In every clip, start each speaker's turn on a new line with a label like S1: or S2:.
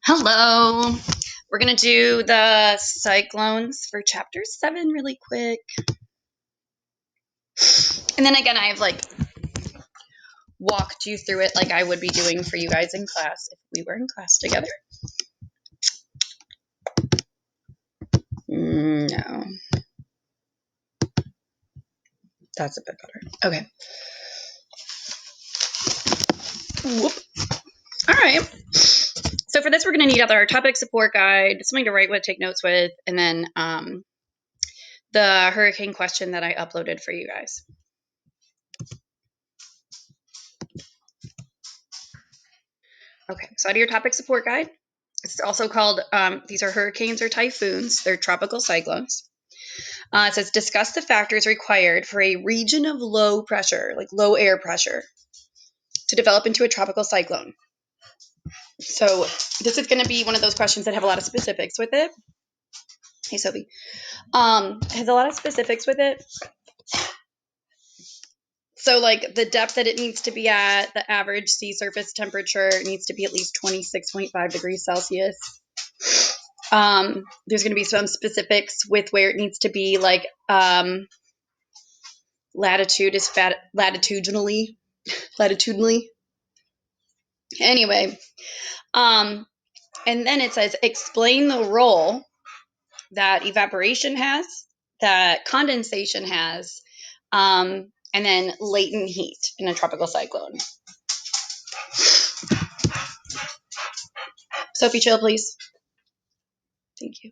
S1: Hello. We're going to do the cyclones for chapter 7 really quick. And then again, I have walked you through it like I would be doing for you guys in class if we were in class together. No. That's a bit better. Okay. Whoop. All right. So for this, we're going to need our topic support guide, something to write with, take notes with, and then the hurricane question that I uploaded for you guys. Okay, so out of your topic support guide, it's also called, these are hurricanes or typhoons. They're tropical cyclones. It says, discuss the factors required for a region of low pressure, like low air pressure, to develop into a tropical cyclone. So this is going to be one of those questions that have a lot of specifics with it. Hey, Sophie. Has a lot of specifics with it. So like the depth that it needs to be at, the average sea surface temperature needs to be at least 26.5 degrees Celsius. There's going to be some specifics with where it needs to be, like latitude is latitudinally. Anyway, and then it says explain the role that evaporation has, that condensation has, and then latent heat in a tropical cyclone. Sophie, chill, please. Thank you.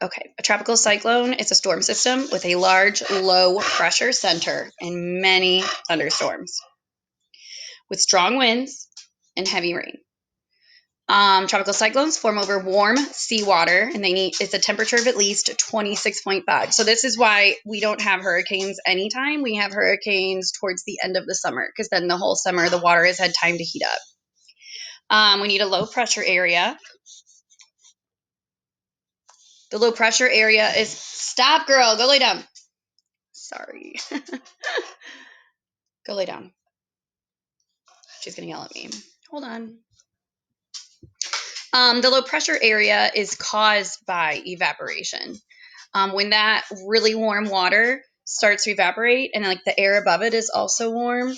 S1: Okay, a tropical cyclone is a storm system with a large, low pressure center and many thunderstorms with strong winds and heavy rain. Tropical cyclones form over warm seawater, and it's a temperature of at least 26.5. So this is why we don't have hurricanes anytime. We have hurricanes towards the end of the summer, because then the whole summer the water has had time to heat up. We need a low pressure area. The low pressure area is, stop, girl, go lay down. Sorry. Go lay down. She's gonna yell at me. Hold on. The low pressure area is caused by evaporation. When that really warm water starts to evaporate, and like the air above it is also warm,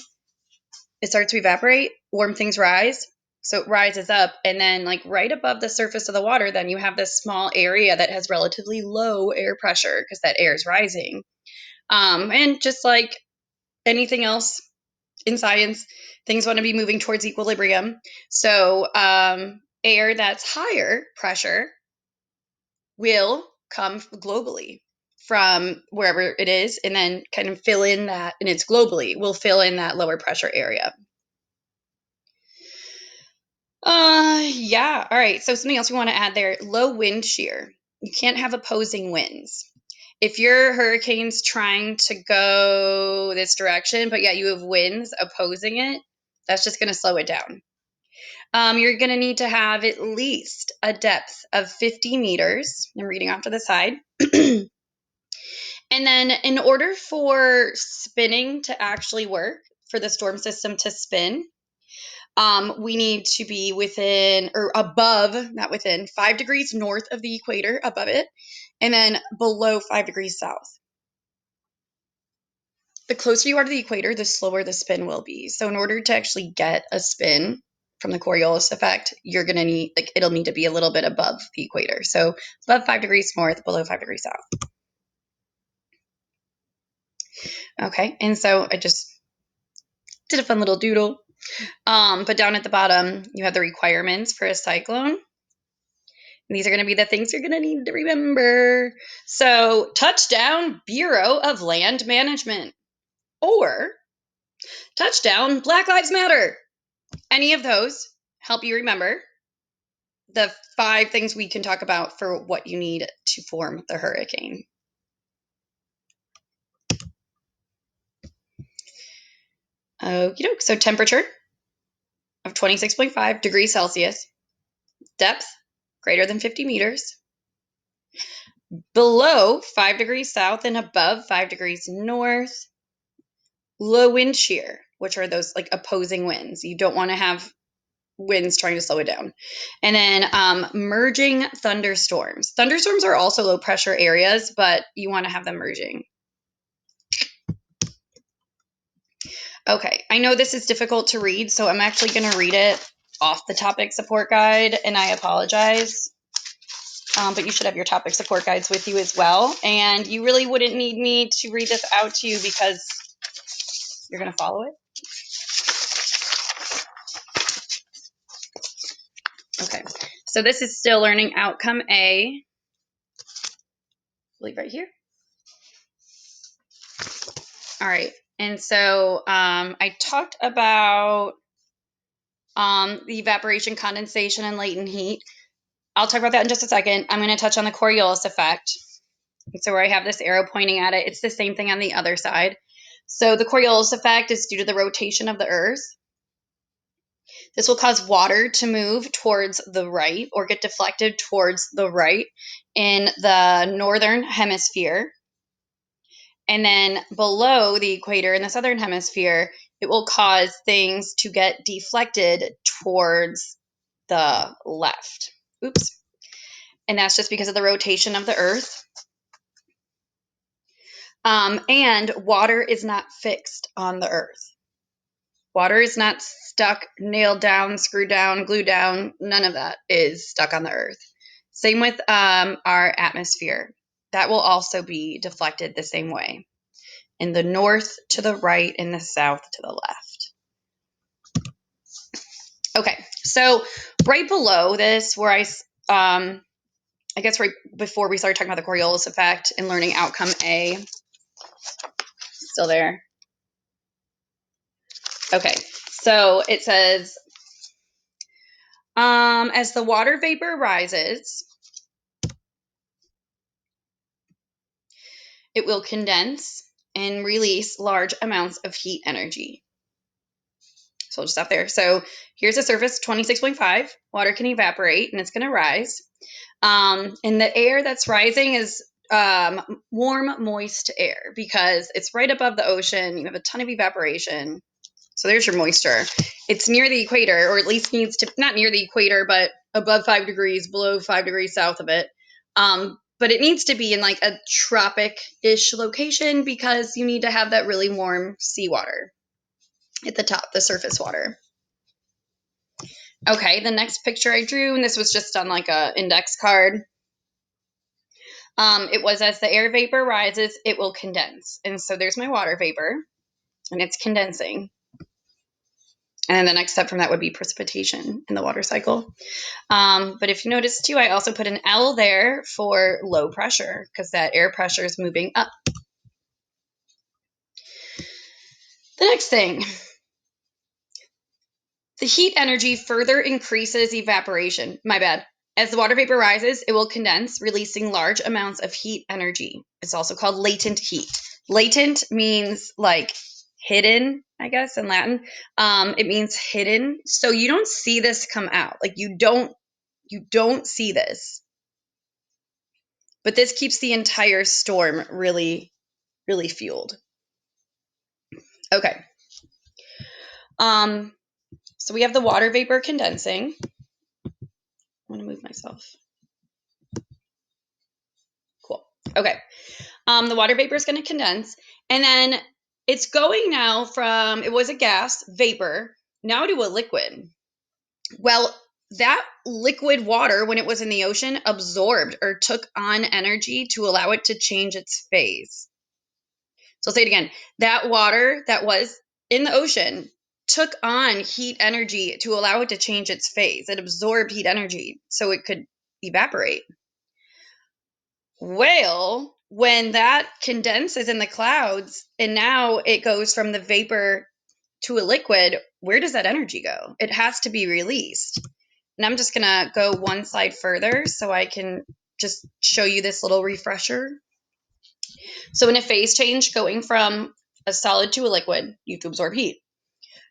S1: it starts to evaporate, warm things rise. So it rises up, and then like right above the surface of the water, then you have this small area that has relatively low air pressure because that air is rising. And just like anything else in science, things want to be moving towards equilibrium. So air that's higher pressure will come globally from wherever it is, and then kind of fill in that, and it's globally, will fill in that lower pressure area. Yeah. All right. So something else we want to add there, low wind shear. You can't have opposing winds. If your hurricane's trying to go this direction, but yet you have winds opposing it, that's just going to slow it down. You're going to need to have at least a depth of 50 meters. I'm reading off to the side. And then in order for spinning to actually work, for the storm system to spin, we need to be within, or above, not within, 5 degrees north of the equator, above it, and then below 5 degrees south. The closer you are to the equator, the slower the spin will be. So in order to actually get a spin from the Coriolis effect, you're going to need, like, it'll need to be a little bit above the equator. So above 5 degrees north, below 5 degrees south. Okay, and so I just did a fun little doodle. But down at the bottom, you have the requirements for a cyclone. And these are going to be the things you're going to need to remember. So, touchdown, Bureau of Land Management, or touchdown, Black Lives Matter. Any of those help you remember the 5 things we can talk about for what you need to form the hurricane. Okie doke. So, temperature of 26.5 degrees Celsius, depth greater than 50 meters, below 5 degrees south and above 5 degrees north, low wind shear, which are those like opposing winds. You don't want to have winds trying to slow it down. And then merging thunderstorms. Thunderstorms are also low pressure areas, but you want to have them merging. Okay, I know this is difficult to read, so I'm actually going to read it off the topic support guide, and I apologize. But you should have your topic support guides with you as well. And you really wouldn't need me to read this out to you because you're going to follow it. Okay, so this is still learning outcome A. I believe right here. All right, and so I talked about the evaporation, condensation, and latent heat. I'll talk about that in just a second. I'm going to touch on the Coriolis effect. So where I have this arrow pointing at it, it's the same thing on the other side. So the Coriolis effect is due to the rotation of the Earth. This will cause water to move towards the right or get deflected towards the right in the northern hemisphere. And then below the equator in the southern hemisphere, it will cause things to get deflected towards the left. Oops. And that's just because of the rotation of the Earth. And water is not fixed on the Earth. Water is not stuck, nailed down, screwed down, glued down. None of that is stuck on the Earth. Same with our atmosphere. That will also be deflected the same way. In the north to the right, in the south to the left. Okay, so right below this, where I guess right before we started talking about the Coriolis effect and learning outcome A, still there. Okay, so it says, as the water vapor rises, it will condense and release large amounts of heat energy. So we'll just stop there. So here's the surface, 26.5. Water can evaporate, and it's going to rise. And the air that's rising is warm, moist air because it's right above the ocean. You have a ton of evaporation. So there's your moisture. It's near the equator, or at least needs to, not near the equator, but above 5 degrees, below 5 degrees south of it. But it needs to be in like a tropic-ish location because you need to have that really warm seawater at the top, the surface water. Okay, the next picture I drew, and this was just on like a index card. It was as the air vapor rises, it will condense. And so there's my water vapor, and it's condensing. And then the next step from that would be precipitation in the water cycle. But if you notice too, I also put an L there for low pressure because that air pressure is moving up. The next thing, the heat energy further increases evaporation. My bad. As the water vapor rises, it will condense, releasing large amounts of heat energy. It's also called latent heat. Latent means like hidden, I guess, in Latin. It means hidden. So you don't see this come out. Like you don't see this. But this keeps the entire storm really, really fueled. Okay. So we have the water vapor condensing. I want to move myself. Cool. Okay. The water vapor is going to condense, and then it's going now from, it was a gas, vapor, now to a liquid. Well, that liquid water, when it was in the ocean, absorbed or took on energy to allow it to change its phase. So I'll say it again. That water that was in the ocean took on heat energy to allow it to change its phase. It absorbed heat energy so it could evaporate. Well, when that condenses in the clouds and now it goes from the vapor to a liquid, where does that energy go? It has to be released. And I'm just going to go one slide further so I can just show you this little refresher. So in a phase change, going from a solid to a liquid, you have to absorb heat.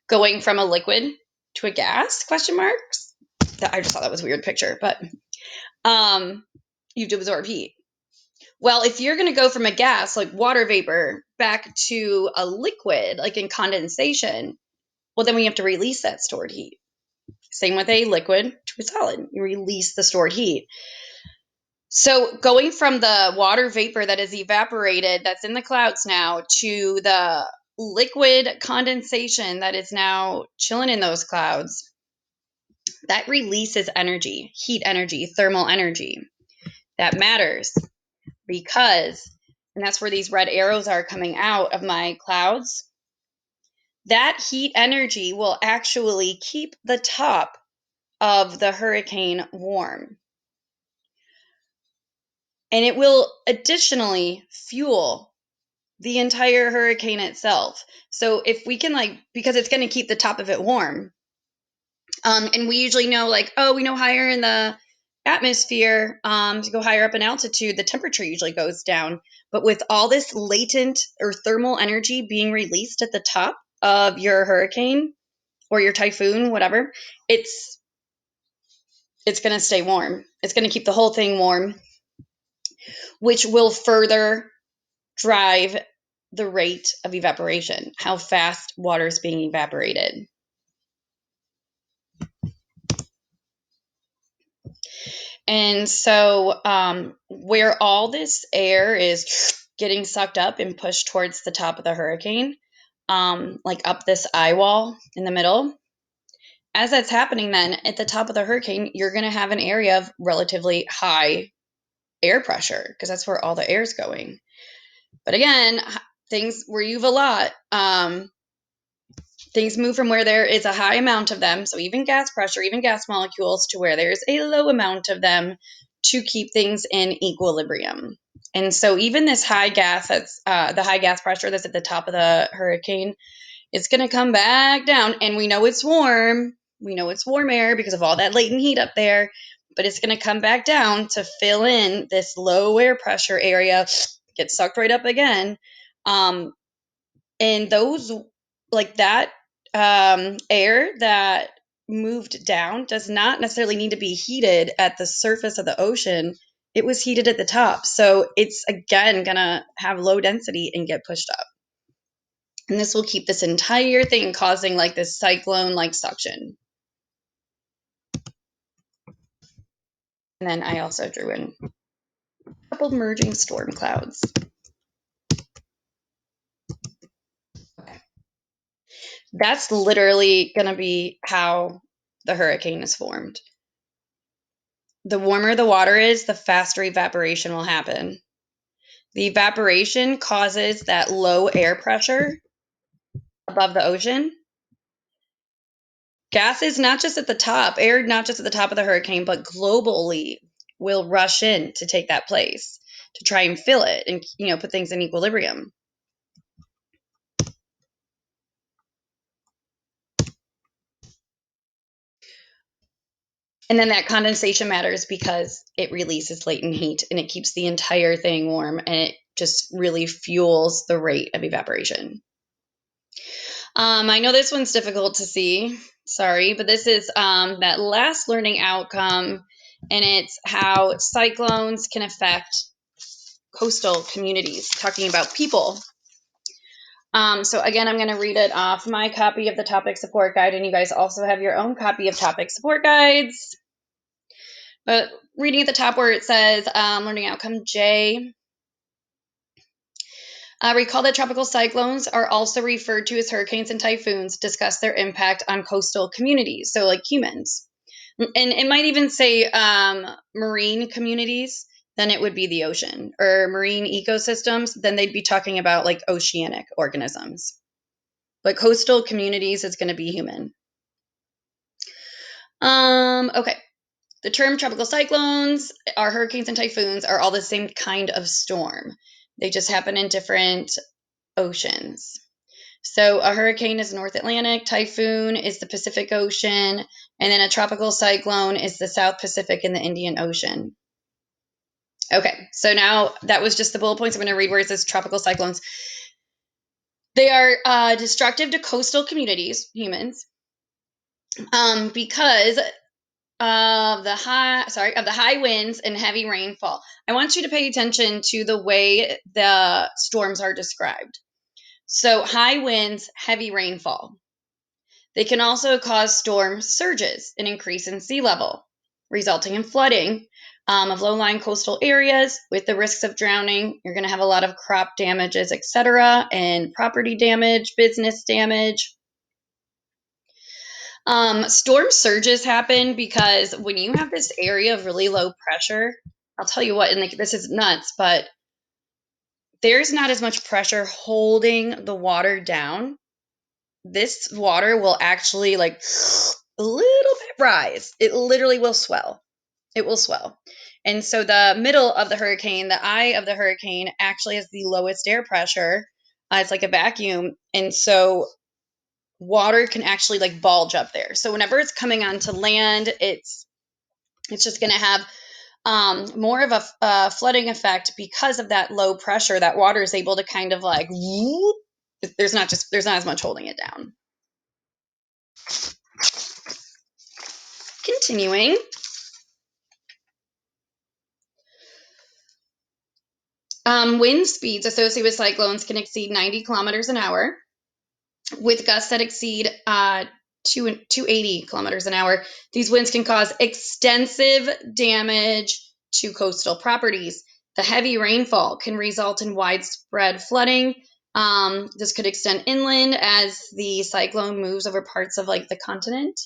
S1: Going from a liquid to a gas, question marks. I just thought that was a weird picture, but you have to absorb heat. Well, if you're going to go from a gas, like water vapor, back to a liquid, like in condensation, well, then we have to release that stored heat. Same with a liquid to a solid. You release the stored heat. So going from the water vapor that is evaporated, that's in the clouds now, to the liquid condensation that is now chilling in those clouds, that releases energy, heat energy, thermal energy. That matters because, and that's where these red arrows are coming out of my clouds, that heat energy will actually keep the top of the hurricane warm. And it will additionally fuel the entire hurricane itself. So if we can because it's going to keep the top of it warm. And we usually know we know higher in the atmosphere, to go higher up in altitude, the temperature usually goes down. But with all this latent or thermal energy being released at the top of your hurricane or your typhoon, whatever, it's going to stay warm. It's going to keep the whole thing warm, which will further drive the rate of evaporation, how fast water is being evaporated. And so where all this air is getting sucked up and pushed towards the top of the hurricane, like up this eye wall in the middle, as that's happening, then at the top of the hurricane, you're going to have an area of relatively high air pressure because that's where all the air is going. But again, things where you have a lot, things move from where there is a high amount of them, so even gas pressure, even gas molecules, to where there's a low amount of them to keep things in equilibrium. And so even this high gas, that's the high gas pressure that's at the top of the hurricane, it's going to come back down. And we know it's warm. We know it's warm air because of all that latent heat up there. But it's going to come back down to fill in this low air pressure area, get sucked right up again. And those, that air that moved down does not necessarily need to be heated at the surface of the ocean. It was heated at the top. So it's, again, going to have low density and get pushed up. And this will keep this entire thing causing this cyclone-like suction. And then I also drew in a couple merging storm clouds. Okay. That's literally going to be how the hurricane is formed. The warmer the water is, the faster evaporation will happen. The evaporation causes that low air pressure above the ocean. Gases, not just at the top, air not just at the top of the hurricane, but globally will rush in to take that place to try and fill it and put things in equilibrium. And then that condensation matters because it releases latent heat and it keeps the entire thing warm, and it just really fuels the rate of evaporation. I know this one's difficult to see, sorry, but this is that last learning outcome, and it's how cyclones can affect coastal communities, talking about people. So again, I'm going to read it off my copy of the topic support guide, and you guys also have your own copy of topic support guides. But reading at the top where it says learning outcome J, recall that tropical cyclones are also referred to as hurricanes and typhoons. Discuss their impact on coastal communities, so like humans. And it might even say marine communities, then it would be the ocean, or marine ecosystems, then they'd be talking about oceanic organisms. But coastal communities is going to be human. Okay. The term tropical cyclones, our hurricanes and typhoons, are all the same kind of storm. They just happen in different oceans. So a hurricane is North Atlantic, typhoon is the Pacific Ocean, and then a tropical cyclone is the South Pacific and the Indian Ocean. Okay, so now that was just the bullet points. I'm going to read where it says tropical cyclones. They are destructive to coastal communities, humans, because of the high winds and heavy rainfall. I want you to pay attention to the way the storms are described. So high winds, heavy rainfall. They can also cause storm surges, an increase in sea level, resulting in flooding of low-lying coastal areas with the risks of drowning. You're going to have a lot of crop damages, etc., and property damage, business damage. Storm surges happen because when you have this area of really low pressure, I'll tell you what, and like this is nuts, but there's not as much pressure holding the water down. This water will actually like a little bit rise. It literally will swell. It will swell. And so the middle of the hurricane, the eye of the hurricane, actually has the lowest air pressure. It's like a vacuum. And so water can actually like bulge up there. So whenever it's coming onto land, it's just going to have more of a flooding effect because of that low pressure. That water is able to kind of like whoop, there's not as much holding it down. Continuing. Wind speeds associated with cyclones can exceed 90 kilometers an hour, with gusts that exceed 280 kilometers an hour. These winds can cause extensive damage to coastal properties. The heavy rainfall can result in widespread flooding. This could extend inland as the cyclone moves over parts of like the continent.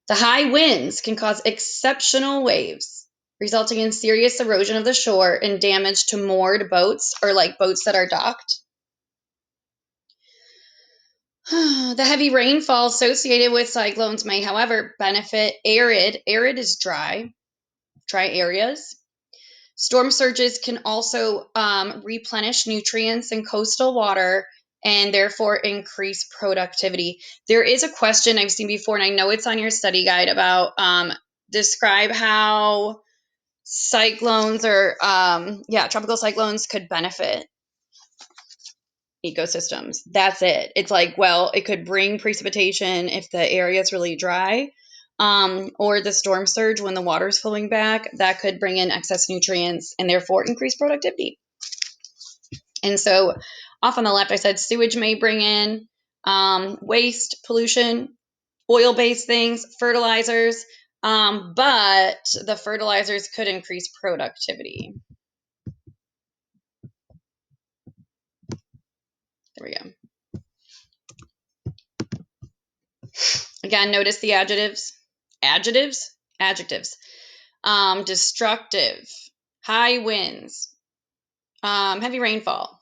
S1: The high winds can cause exceptional waves, resulting in serious erosion of the shore and damage to moored boats or like boats that are docked. The heavy rainfall associated with cyclones may, however, benefit arid is dry areas. Storm surges can also replenish nutrients in coastal water and therefore increase productivity. There is a question I've seen before, and I know it's on your study guide, about describe how cyclones or tropical cyclones could benefit ecosystems. That's it. It's like, well, it could bring precipitation if the area is really dry, or the storm surge when the water's flowing back, that could bring in excess nutrients and therefore increase productivity. And so off on the left, I said sewage may bring in waste, pollution, oil-based things, fertilizers, but the fertilizers could increase productivity. There we go. Again, notice the adjectives. Adjectives. Destructive, high winds, heavy rainfall,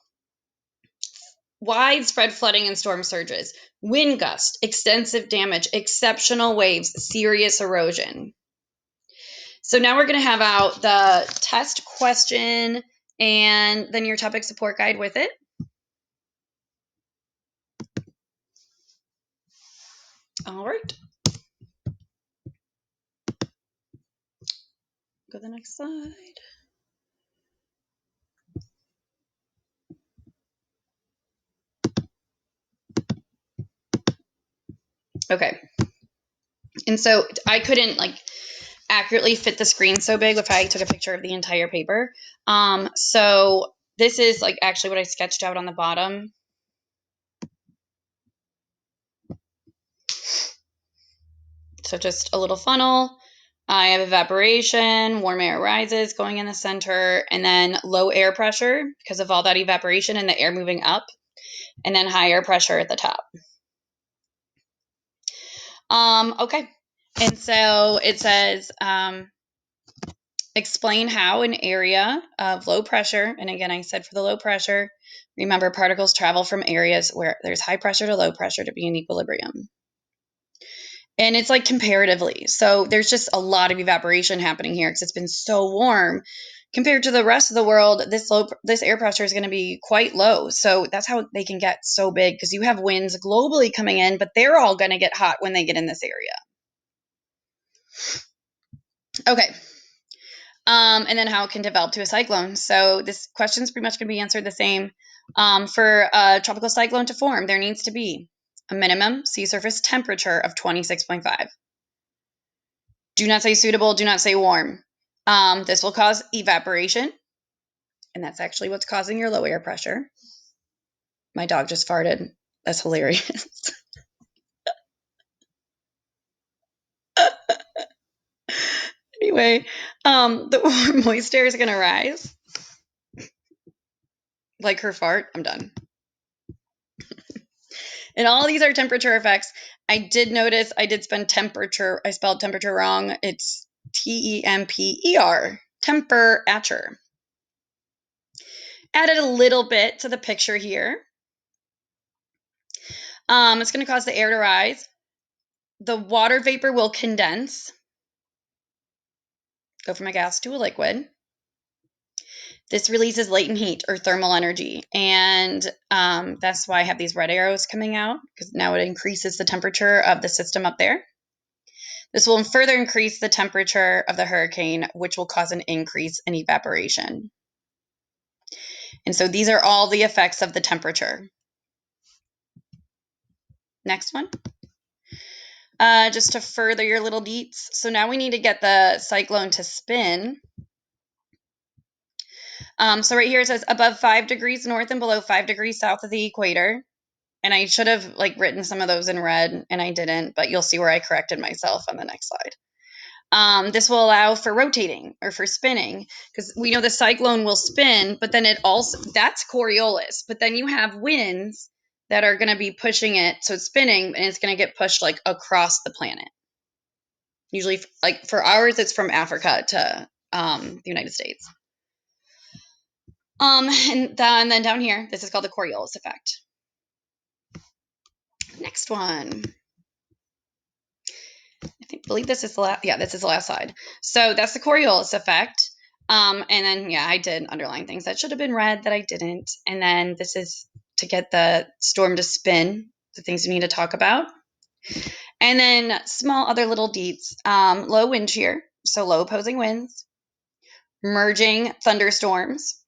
S1: widespread flooding and storm surges, wind gust, extensive damage, exceptional waves, serious erosion. So now we're going to have out the test question and then your topic support guide with it. All right. Go to the next slide. Okay. And so I couldn't like accurately fit the screen so big if I took a picture of the entire paper. So this is like actually what I sketched out on the bottom. So just a little funnel. I have evaporation, warm air rises going in the center, and then low air pressure because of all that evaporation and the air moving up, and then high air pressure at the top. Okay. And so it says, explain how an area of low pressure, and again, I said for the low pressure, remember particles travel from areas where there's high pressure to low pressure to be in equilibrium. And it's like comparatively. So there's just a lot of evaporation happening here because it's been so warm. Compared to the rest of the world, this air pressure is going to be quite low. So that's how they can get so big, because you have winds globally coming in, but they're all going to get hot when they get in this area. Okay. And then how it can develop to a cyclone. So this question is pretty much going to be answered the same. For a tropical cyclone to form, there needs to be a minimum sea surface temperature of 26.5. Do not say suitable, do not say warm. This will cause evaporation, and that's actually what's causing your low air pressure. My dog just farted. That's hilarious. Anyway, the moist air is going to rise. Like her fart. I'm done. And all these are temperature effects. I did notice I did spend temperature. I spelled temperature wrong. It's Temper. Temperature. Added a little bit to the picture here. It's going to cause the air to rise. The water vapor will condense. Go from a gas to a liquid. This releases latent heat or thermal energy. And that's why I have these red arrows coming out, because now it increases the temperature of the system up there. This will further increase the temperature of the hurricane, which will cause an increase in evaporation. And so these are all the effects of the temperature. Next one. Just to further your little deets. So now we need to get the cyclone to spin. So right here it says above 5 degrees north and below 5 degrees south of the equator. And I should have written some of those in red, and I didn't, but you'll see where I corrected myself on the next slide. This will allow for rotating or for spinning, because we know the cyclone will spin, but then it also, that's Coriolis, but then you have winds that are going to be pushing it, so it's spinning, and it's going to get pushed across the planet. Usually, for ours, it's from Africa to the United States. And then down here, this is called the Coriolis Effect. Next one. I believe this is the last. Yeah, this is the last slide. So that's the Coriolis Effect. And then, yeah, I did underline things that should have been red that I didn't. And then this is to get the storm to spin, the things we need to talk about. And then small other little deets. Low wind shear, so low opposing winds. Merging thunderstorms.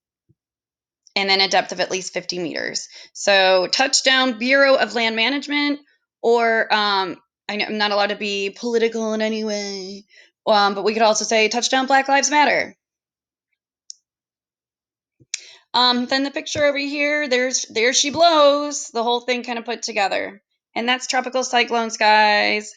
S1: And then a depth of at least 50 meters. So touchdown Bureau of Land Management, or I'm not allowed to be political in any way, but we could also say touchdown Black Lives Matter. Then the picture over here, there she blows, the whole thing kind of put together. And that's tropical cyclones, guys.